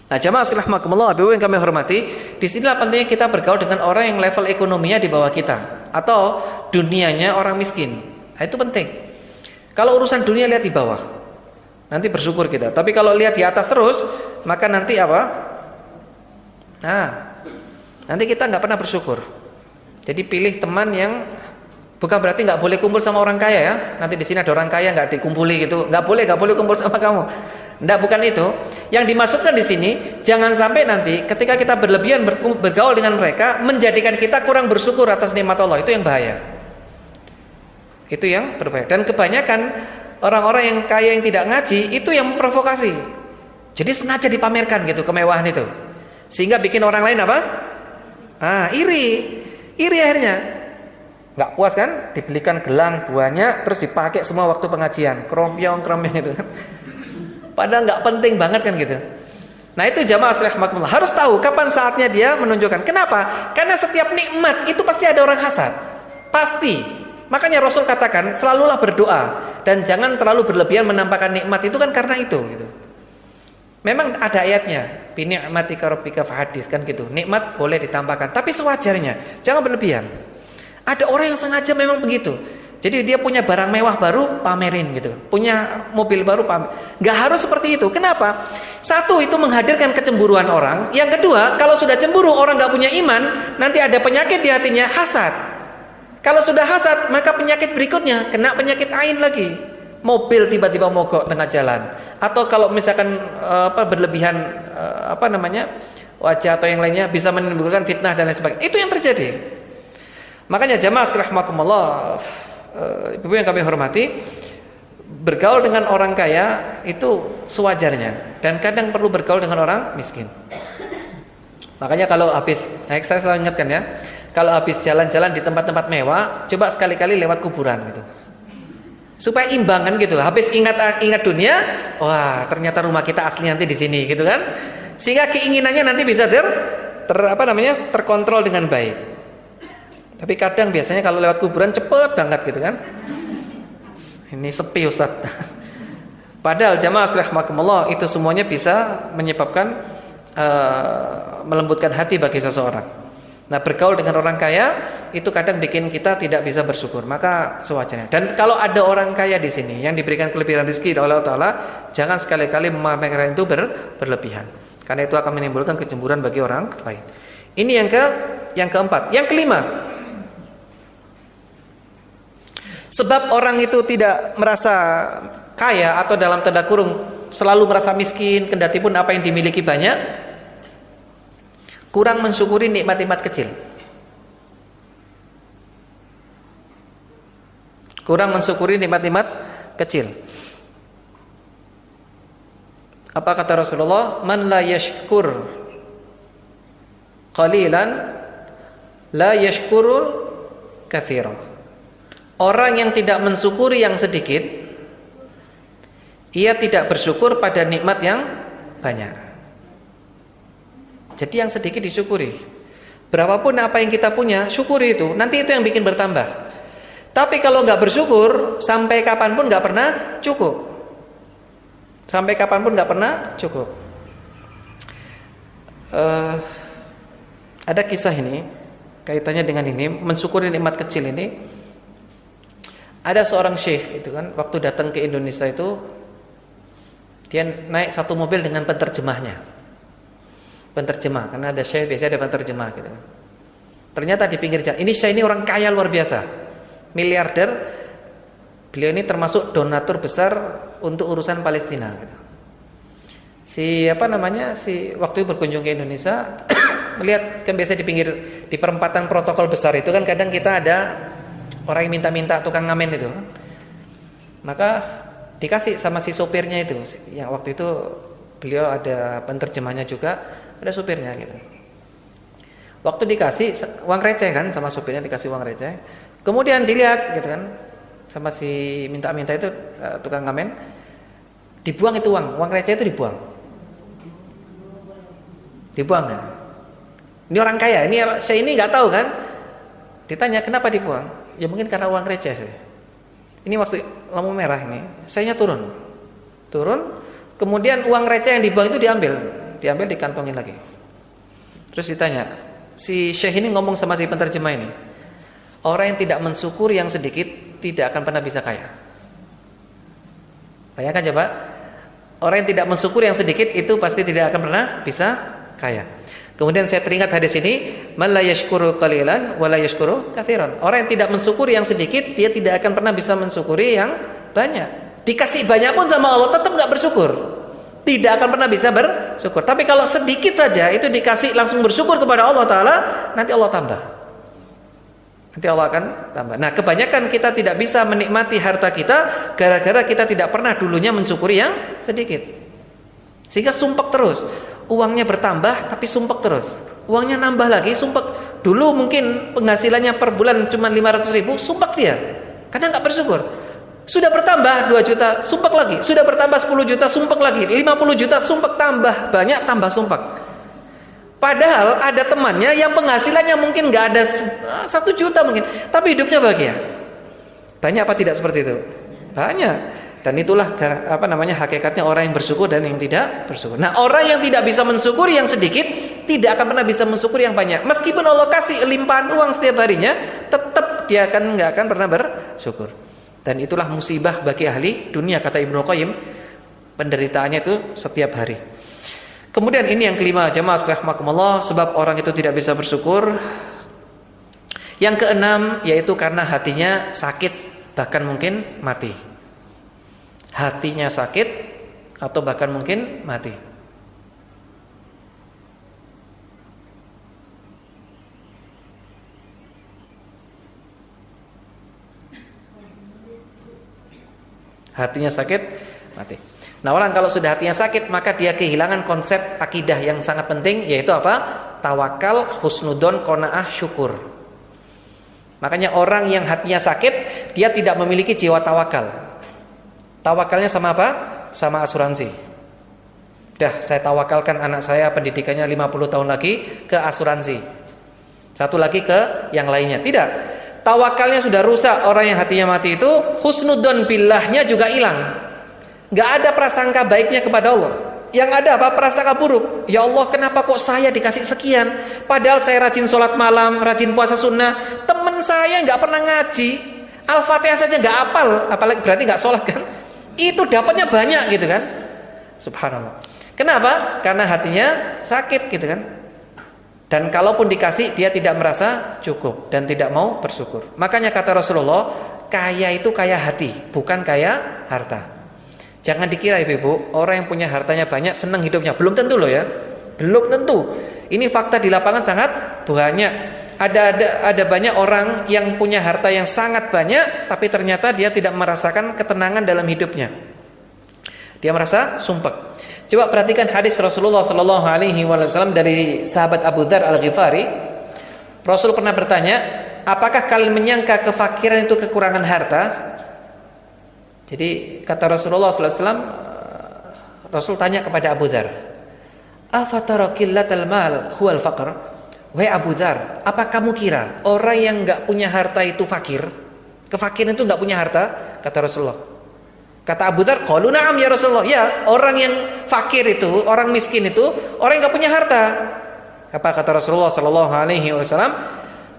Nah, jamaah sekalian rahimakumullah, yang kami hormati, disinilah pentingnya kita bergaul dengan orang yang level ekonominya di bawah kita atau dunianya orang miskin. Nah, itu penting. Kalau urusan dunia lihat di bawah, nanti bersyukur kita. Tapi kalau lihat di atas terus, maka nanti apa? Nanti kita nggak pernah bersyukur. Jadi pilih teman yang bukan berarti nggak boleh kumpul sama orang kaya ya. Nanti di sini ada orang kaya nggak dikumpuli gitu. Nggak boleh kumpul sama kamu. Nggak, bukan itu. Yang dimaksudkan di sini, jangan sampai nanti ketika kita berlebihan bergaul dengan mereka menjadikan kita kurang bersyukur atas nikmat Allah. Itu yang bahaya. Itu yang berbahaya. Dan kebanyakan orang-orang yang kaya yang tidak ngaji itu yang memprovokasi. Jadi sengaja dipamerkan gitu kemewahan itu. Sehingga bikin orang lain apa? Iri akhirnya. Nggak puas kan? Dibelikan gelang banyak terus dipakai semua waktu pengajian. Kromyong itu kan. Padahal nggak penting banget kan gitu. Nah itu jamaah sekalian rahimakumullah, harus tahu kapan saatnya dia menunjukkan. Kenapa? Karena setiap nikmat itu pasti ada orang hasad. Pasti. Makanya Rasul katakan, selalulah berdoa dan jangan terlalu berlebihan menampakkan nikmat itu kan karena itu gitu. Memang ada ayatnya, bi ni'matika rabbika fahadits kan gitu. Nikmat boleh ditambahkan, tapi sewajarnya, jangan berlebihan. Ada orang yang sengaja memang begitu. Jadi dia punya barang mewah baru pamerin gitu, punya mobil baru pamer. Nggak harus seperti itu. Kenapa? Satu, itu menghadirkan kecemburuan orang. Yang kedua, kalau sudah cemburu orang nggak punya iman, nanti ada penyakit di hatinya, hasad. Kalau sudah hasad, maka penyakit berikutnya kena penyakit ain lagi. Mobil tiba-tiba mogok tengah jalan. Atau kalau misalkan berlebihan wajah atau yang lainnya bisa menimbulkan fitnah dan lain sebagainya. Itu yang terjadi. Makanya jamaah sekalian rahimakumullah, ibu yang kami hormati, bergaul dengan orang kaya itu sewajarnya dan kadang perlu bergaul dengan orang miskin. Makanya kalau habis, saya selalu ingatkan ya, kalau habis jalan-jalan di tempat-tempat mewah, coba sekali-kali lewat kuburan gitu. Supaya imbangan gitu. Habis ingat dunia, wah ternyata rumah kita asli nanti di sini gitu kan. Sehingga keinginannya nanti bisa terkontrol dengan baik. Tapi kadang biasanya kalau lewat kuburan cepet banget gitu kan. Ini sepi Ustaz. Padahal jamaah sekalian rahimakumullah, itu semuanya bisa menyebabkan melembutkan hati bagi seseorang. Nah, bergaul dengan orang kaya itu kadang bikin kita tidak bisa bersyukur. Maka sewajarnya. Dan kalau ada orang kaya di sini yang diberikan kelebihan rezeki oleh Allah Taala, jangan sekali-kali memamerkan itu berlebihan. Karena itu akan menimbulkan kecemburuan bagi orang lain. Ini yang keempat. Yang kelima, sebab orang itu tidak merasa kaya atau dalam tanda kurung selalu merasa miskin, kendati pun apa yang dimiliki banyak, kurang mensyukuri nikmat-nikmat kecil. Kurang mensyukuri nikmat-nikmat kecil. Apa kata Rasulullah? Man la yashkur qalilan la yashkuru katsiran. Orang yang tidak mensyukuri yang sedikit, ia tidak bersyukur pada nikmat yang banyak. Jadi yang sedikit disyukuri. Berapapun apa yang kita punya, syukuri itu. Nanti itu yang bikin bertambah. Tapi kalau nggak bersyukur, sampai kapanpun nggak pernah cukup. Sampai kapanpun nggak pernah cukup. Ada kisah ini, kaitannya dengan ini, mensyukuri nikmat kecil ini. Ada seorang syekh itu kan, waktu datang ke Indonesia itu, dia naik satu mobil dengan penterjemahnya. Penterjemah, karena ada syekh biasanya ada penterjemah gitu. Ternyata di pinggir jalan, ini syekh ini orang kaya luar biasa, miliarder. Beliau ini termasuk donatur besar untuk urusan Palestina gitu. Si waktu berkunjung ke Indonesia melihat kan biasa di perempatan protokol besar itu kan kadang kita ada orang yang minta-minta tukang ngamen itu. Maka dikasih sama si sopirnya itu, yang waktu itu beliau ada penterjemahnya juga, ada supirnya gitu. Waktu dikasih uang receh kan, sama supirnya dikasih uang receh. Kemudian dilihat gitu kan, sama si minta-minta itu tukang ngamen, dibuang itu uang receh itu dibuang kan? Ini orang kaya, saya ini nggak tahu kan? Ditanya kenapa dibuang? Ya mungkin karena uang receh sih. Ini waktu lampu merah ini, sayanya turun. Kemudian uang receh yang dibuang itu diambil dikantongin lagi. Terus ditanya, si syekh ini ngomong sama si penterjemah ini, orang yang tidak mensyukuri yang sedikit tidak akan pernah bisa kaya. Bayangkan coba, orang yang tidak mensyukuri yang sedikit itu pasti tidak akan pernah bisa kaya. Kemudian saya teringat hadis ini, man la yashkuru qalilan wa la yashkuru katsiran. Orang yang tidak mensyukuri yang sedikit, dia tidak akan pernah bisa mensyukuri yang banyak. Dikasih banyak pun sama Allah tetap enggak bersyukur. Tidak akan pernah bisa bersyukur. Tapi kalau sedikit saja itu dikasih langsung bersyukur kepada Allah Ta'ala, nanti Allah tambah. Nanti Allah akan tambah. Nah, kebanyakan kita tidak bisa menikmati harta kita gara-gara kita tidak pernah dulunya mensyukuri yang sedikit. Sehingga sumpek terus. Uangnya bertambah tapi sumpek terus. Uangnya nambah lagi, sumpek. Dulu mungkin penghasilannya per bulan cuma 500 ribu, sumpek dia. Karena nggak bersyukur. Sudah bertambah 2 juta, sumpek lagi. Sudah bertambah 10 juta, sumpek lagi. 50 juta, sumpek tambah banyak, tambah sumpek. Padahal ada temannya yang penghasilannya mungkin nggak ada 1 juta mungkin, tapi hidupnya bahagia. Banyak apa tidak seperti itu? Banyak. Dan itulah hakikatnya orang yang bersyukur dan yang tidak bersyukur. Nah, orang yang tidak bisa mensyukuri yang sedikit tidak akan pernah bisa mensyukuri yang banyak. Meskipun Allah kasih limpahan uang setiap harinya, tetap dia nggak akan pernah bersyukur. Dan itulah musibah bagi ahli dunia, kata Ibnu Qayyim. Penderitaannya itu setiap hari. Kemudian ini yang kelima, jamaah rahimakumullah, sebab orang itu tidak bisa bersyukur. Yang keenam yaitu karena hatinya sakit, bahkan mungkin mati. Hatinya sakit atau bahkan mungkin mati. Hatinya sakit, mati. Nah, orang kalau sudah hatinya sakit, maka dia kehilangan konsep akidah yang sangat penting, yaitu apa? Tawakal, husnudon, qanaah, syukur. Makanya orang yang hatinya sakit, dia tidak memiliki jiwa tawakal. Tawakalnya sama apa? Sama asuransi. Dah, saya tawakalkan anak saya pendidikannya 50 tahun lagi ke asuransi. Satu lagi ke yang lainnya. Tidak. Tawakalnya sudah rusak. Orang yang hatinya mati itu husnudzon billahnya juga hilang. Gak ada prasangka baiknya kepada Allah. Yang ada apa? Prasangka buruk. Ya Allah, kenapa kok saya dikasih sekian? Padahal saya rajin sholat malam, rajin puasa sunnah. Temen saya gak pernah ngaji, Al-Fatihah saja gak hafal, apalagi berarti gak sholat kan? Itu dapatnya banyak gitu kan. Subhanallah. Kenapa? Karena hatinya sakit gitu kan. Dan kalaupun dikasih, dia tidak merasa cukup dan tidak mau bersyukur. Makanya kata Rasulullah, kaya itu kaya hati, bukan kaya harta. Jangan dikira ibu-ibu, orang yang punya hartanya banyak senang hidupnya. Belum tentu loh ya. Belum tentu. Ini fakta di lapangan sangat banyak. Ada banyak orang yang punya harta yang sangat banyak, tapi ternyata dia tidak merasakan ketenangan dalam hidupnya. Dia merasa sumpek. Coba perhatikan hadis Rasulullah SAW dari sahabat Abu Dzar Al-Ghifari. Rasul pernah bertanya, apakah kalian menyangka kefakiran itu kekurangan harta? Jadi kata Rasulullah SAW, Rasul tanya kepada Abu Dzar, afatara qillatal mal huwal faqr? Wahai Abu Dzar, apa kamu kira orang yang nggak punya harta itu fakir? Kefakiran itu nggak punya harta? Kata Rasulullah. Kata Abu Dzar, qalu na'am ya Rasulullah. Ya, orang yang fakir itu, orang miskin itu, orang yang nggak punya harta. Apa kata Rasulullah sallallahu alaihi wasallam?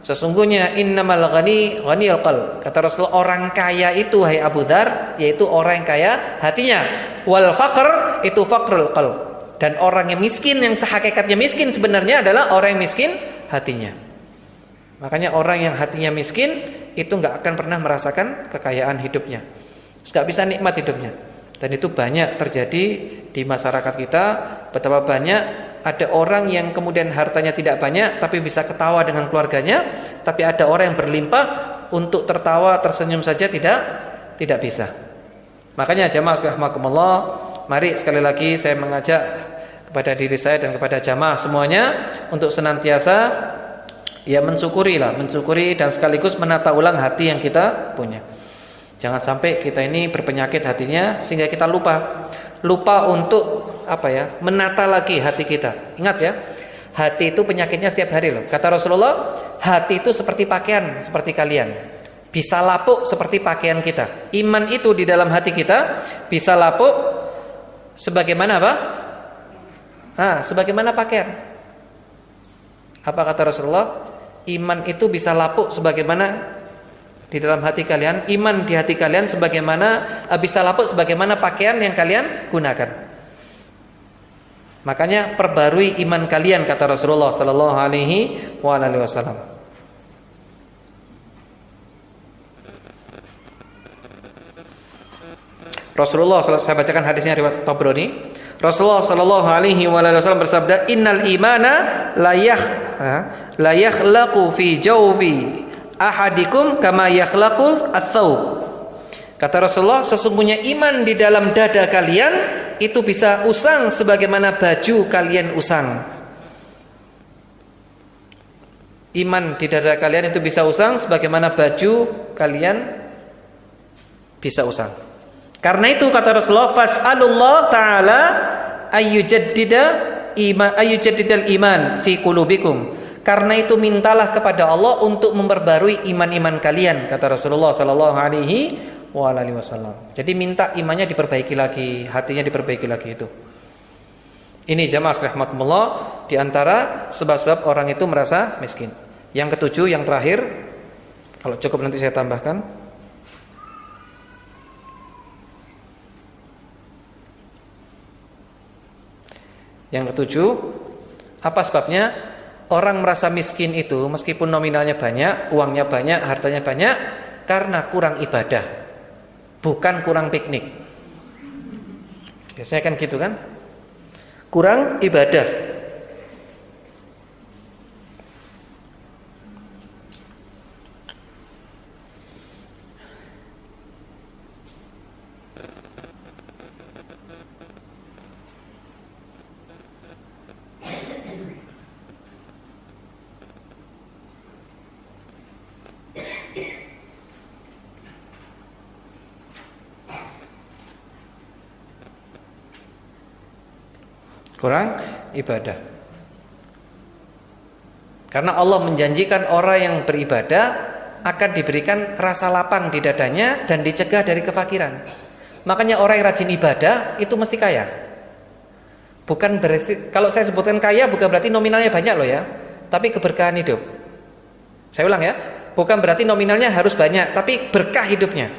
Sesungguhnya innamal ghani ghaniyul qalb. Kata Rasulullah, orang kaya itu hai Abu Dzar, yaitu orang yang kaya hatinya. Wal faqr itu faqrul qalb. Dan orang yang miskin, yang sehakikatnya miskin sebenarnya adalah orang yang miskin hatinya. Makanya orang yang hatinya miskin itu nggak akan pernah merasakan kekayaan hidupnya, nggak bisa nikmat hidupnya. Dan itu banyak terjadi di masyarakat kita. Betapa banyak ada orang yang kemudian hartanya tidak banyak tapi bisa ketawa dengan keluarganya, tapi ada orang yang berlimpah untuk tertawa tersenyum saja tidak bisa. Makanya jamaah rahimakumullah, mari sekali lagi saya mengajak kepada diri saya dan kepada jamaah semuanya untuk senantiasa ya mensyukuri dan sekaligus menata ulang hati yang kita punya. Jangan sampai kita ini berpenyakit hatinya sehingga kita lupa untuk menata lagi hati kita. Ingat ya, hati itu penyakitnya setiap hari loh. Kata Rasulullah, hati itu seperti pakaian, seperti kalian. Bisa lapuk seperti pakaian kita. Iman itu di dalam hati kita bisa lapuk sebagaimana apa? Sebagaimana pakaian. Apa kata Rasulullah? Iman itu bisa lapuk sebagaimana di dalam hati kalian. Iman di hati kalian sebagaimana bisa lapuk sebagaimana pakaian yang kalian gunakan. Makanya perbarui iman kalian, kata Rasulullah sallallahu alaihi wasallam. Rasulullah, saya bacakan hadisnya riwayat Tabrani. Rasulullah sallallahu alaihi wasallam bersabda, innal imana la yakhlaqu fi jawfi ahadikum kama yakhlaqul ats-tsaub. Kata Rasulullah, sesungguhnya iman di dalam dada kalian itu bisa usang sebagaimana baju kalian usang. Iman di dada kalian itu bisa usang sebagaimana baju kalian bisa usang. Karena itu kata Rasulullah, fas'alullah ta'ala ayyujaddidal iman fi qulubikum. Karena itu mintalah kepada Allah untuk memperbarui iman-iman kalian, kata Rasulullah sallallahu alaihi wasallam. Jadi minta imannya diperbaiki lagi, hatinya diperbaiki lagi itu. Ini jamaah rahimakumullah di antara sebab-sebab orang itu merasa miskin. Yang ketujuh, yang terakhir, kalau cukup nanti saya tambahkan. Yang ketujuh, apa sebabnya orang merasa miskin itu meskipun nominalnya banyak, uangnya banyak, hartanya banyak, karena kurang ibadah, bukan kurang piknik. Biasanya kan gitu kan? Kurang ibadah. Kurang ibadah. Karena Allah menjanjikan orang yang beribadah akan diberikan rasa lapang di dadanya dan dicegah dari kefakiran. Makanya orang yang rajin ibadah itu mesti kaya. Bukan berarti, kalau saya sebutkan kaya bukan berarti nominalnya banyak loh ya, tapi keberkahan hidup. Saya ulang ya, bukan berarti nominalnya harus banyak, tapi berkah hidupnya.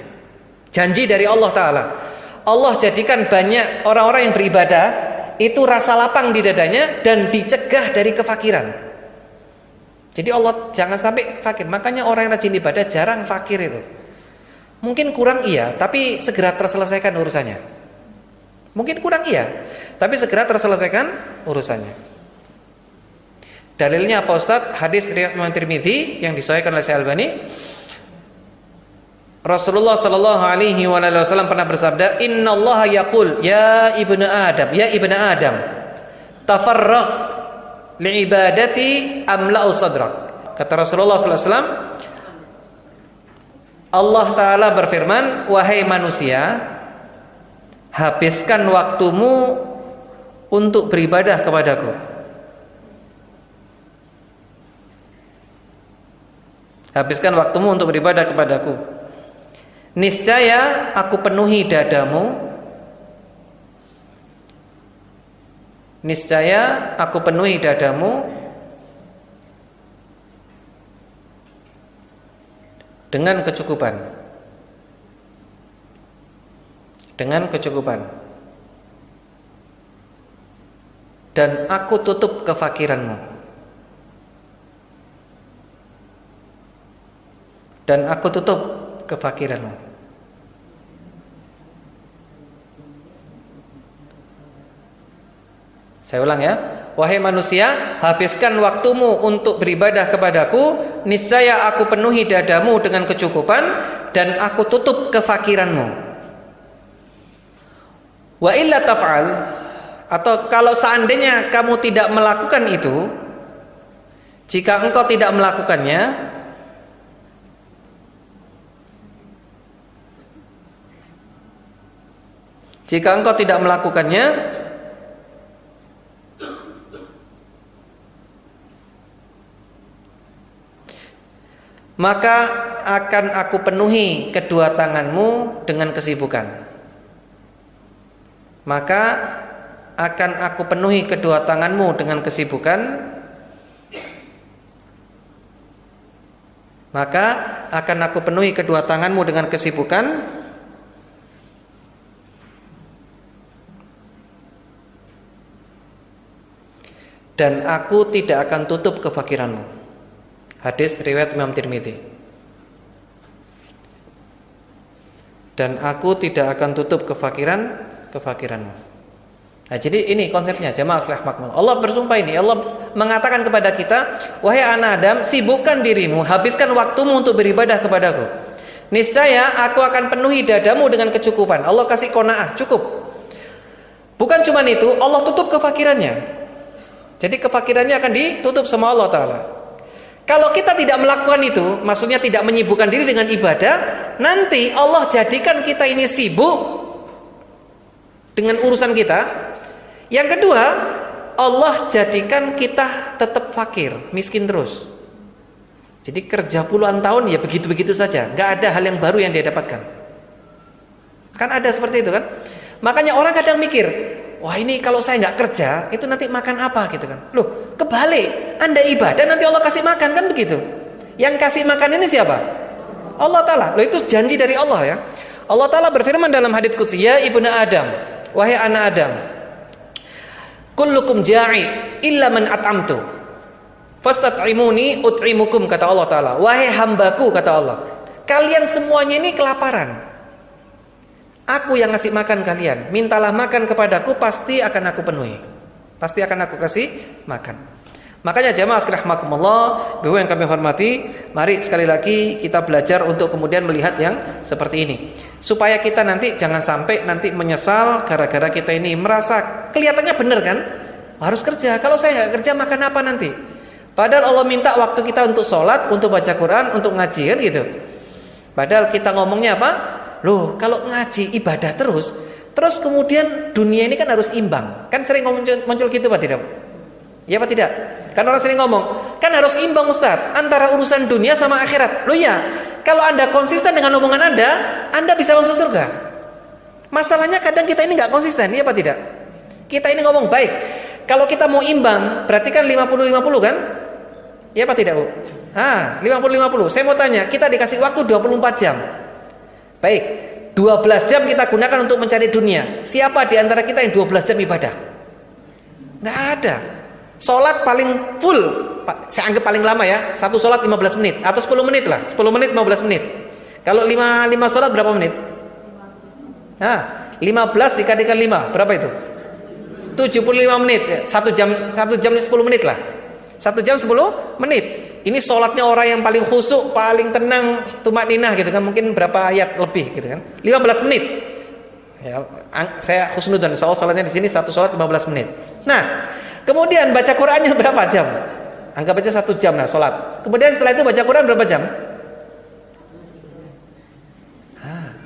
Janji dari Allah Ta'ala. Allah jadikan banyak orang-orang yang beribadah itu rasa lapang di dadanya dan dicegah dari kefakiran. Jadi Allah jangan sampai fakir. Makanya orang yang rajin ibadah jarang fakir itu. Mungkin kurang iya, tapi segera terselesaikan urusannya. Mungkin kurang iya, tapi segera terselesaikan urusannya. Dalilnya apa Ustaz? Hadis riwayat Imam Tirmidzi yang disahihkan oleh Syekh Albani. Rasulullah sallallahu alaihi wasallam pernah bersabda, "Innallaha yaqul ya ibnu Adam, tafarraq li'ibadati amla'u sadrak." Kata Rasulullah sallallahu alaihi wasallam, Allah Ta'ala berfirman, "Wahai manusia, habiskan waktumu untuk beribadah kepadaku." Habiskan waktumu untuk beribadah kepadaku. Niscaya aku penuhi dadamu. Niscaya aku penuhi dadamu dengan kecukupan. Dengan kecukupan. Dan aku tutup kefakiranmu. Dan aku tutup kefakiranmu. Saya ulang ya. Wahai manusia, habiskan waktumu untuk beribadah kepadaku, niscaya aku penuhi dadamu dengan kecukupan dan aku tutup kefakiranmu. Wa illa taf'al, atau kalau seandainya kamu tidak melakukan itu, jika engkau tidak melakukannya, maka akan aku penuhi kedua tanganmu dengan kesibukan. Maka akan aku penuhi kedua tanganmu dengan kesibukan. Maka akan aku penuhi kedua tanganmu dengan kesibukan. Dan aku tidak akan tutup kefakiranmu. Hadis riwayat Imam Tirmidzi. Dan aku tidak akan tutup kefakiranmu. Nah, jadi ini konsepnya jamaah sekalian makmur. Allah bersumpah ini, Allah mengatakan kepada kita, wahai anak Adam, sibukkan dirimu, habiskan waktumu untuk beribadah kepadaku. Niscaya aku akan penuhi dadamu dengan kecukupan. Allah kasih qanaah, cukup. Bukan cuma itu, Allah tutup kefakirannya. Jadi kefakirannya akan ditutup sama Allah Ta'ala. Kalau kita tidak melakukan itu, maksudnya tidak menyibukkan diri dengan ibadah, nanti Allah jadikan kita ini sibuk dengan urusan kita. Yang kedua, Allah jadikan kita tetap fakir, miskin terus. Jadi kerja puluhan tahun ya begitu-begitu saja, nggak ada hal yang baru yang dia dapatkan. Kan ada seperti itu kan? Makanya orang kadang mikir, wah ini kalau saya nggak kerja, itu nanti makan apa gitu kan? Loh, kebalik, Anda ibadah nanti Allah kasih makan, kan begitu? Yang kasih makan ini siapa? Allah Ta'ala. Loh, itu janji dari Allah ya. Allah Ta'ala berfirman dalam hadits qudsi, ya ibnu Adam, wahai anak Adam, kullukum ja'i illa man at'amtu fastat'imuni ut'imukum, kata Allah Ta'ala. Wahai hambaku, kata Allah, kalian semuanya ini kelaparan, aku yang ngasih makan kalian, mintalah makan kepadaku, pasti akan aku penuhi, pasti akan aku kasih makan. Makanya jamaah sekalian rahimakumullah, Ibu yang kami hormati, mari sekali lagi kita belajar untuk kemudian melihat yang seperti ini, supaya kita nanti jangan sampai nanti menyesal gara-gara kita ini merasa kelihatannya benar kan, harus kerja. Kalau saya nggak kerja makan apa nanti? Padahal Allah minta waktu kita untuk sholat, untuk baca Quran, untuk ngaji kan gitu. Padahal kita ngomongnya apa? Loh, kalau ngaji ibadah terus kemudian dunia ini kan harus imbang. Kan sering muncul gitu Pak, tidak? Ya Pak, tidak? Kan orang sering ngomong, kan harus imbang Ustaz antara urusan dunia sama akhirat. Loh ya, kalau Anda konsisten dengan omongan Anda bisa masuk surga. Masalahnya kadang kita ini nggak konsisten, ya Pak, tidak? Kita ini ngomong baik. Kalau kita mau imbang, berarti kan 50-50 kan? Ya Pak, tidak Bu? 50-50. Saya mau tanya, kita dikasih waktu 24 jam. Baik, 12 jam kita gunakan untuk mencari dunia. Siapa di antara kita yang 12 jam ibadah? Nggak ada. Sholat paling full, saya anggap paling lama ya, satu sholat 15 menit atau 10 menit lah, 10 menit 15 menit. Kalau 5 sholat berapa menit? 15 dikalikan 5 berapa itu? 75 menit ya. 1 jam 10 menit lah, 1 jam 10 menit. Ini sholatnya orang yang paling khusyuk, paling tenang, tumakninah gitu kan, mungkin berapa ayat lebih gitu kan, 15 menit ya, saya khusnudan, soal sholatnya di sini satu sholat 15 menit. Nah, kemudian baca Qurannya berapa jam? Anggap aja 1 jam lah sholat. Kemudian setelah itu baca Quran berapa jam?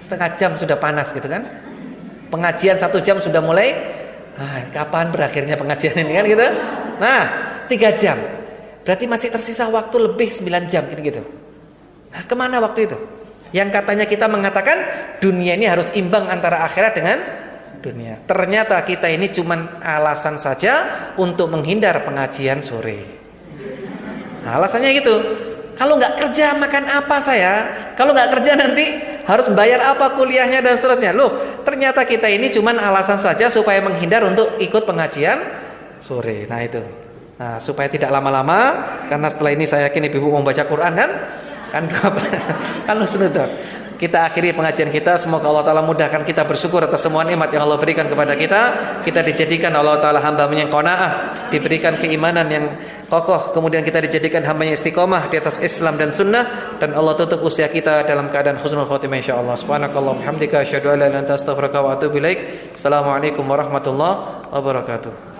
Setengah jam sudah panas gitu kan. Pengajian 1 jam sudah mulai. Kapan berakhirnya pengajian ini kan gitu? Nah, 3 jam. Berarti masih tersisa waktu lebih 9 jam gitu. Nah, kemana waktu itu? Yang katanya kita mengatakan dunia ini harus imbang antara akhirat dengan dunia. Ternyata kita ini cuman alasan saja untuk menghindar pengajian sore. Nah, alasannya gitu. Kalau nggak kerja makan apa saya? Kalau nggak kerja nanti harus bayar apa kuliahnya dan seterusnya. Loh, ternyata kita ini cuman alasan saja supaya menghindar untuk ikut pengajian sore. Nah itu. Nah, supaya tidak lama-lama, karena setelah ini saya yakin ibu mau baca Quran kan kalau sudah. Kita akhiri pengajian kita. Semoga Allah Ta'ala mudahkan kita bersyukur atas semua nikmat yang Allah berikan kepada kita. Kita dijadikan Allah Ta'ala hamba-Nya yang qanaah, diberikan keimanan yang kokoh, kemudian kita dijadikan hamba-Nya istiqomah di atas Islam dan sunnah, dan Allah tutup usia kita dalam keadaan husnul khotimah insyaallah. Subhanakallah bihamdika asyhadu an la ilaha illa anta astaghfiruka wa atubu ilaik. Assalamualaikum warahmatullahi wabarakatuh.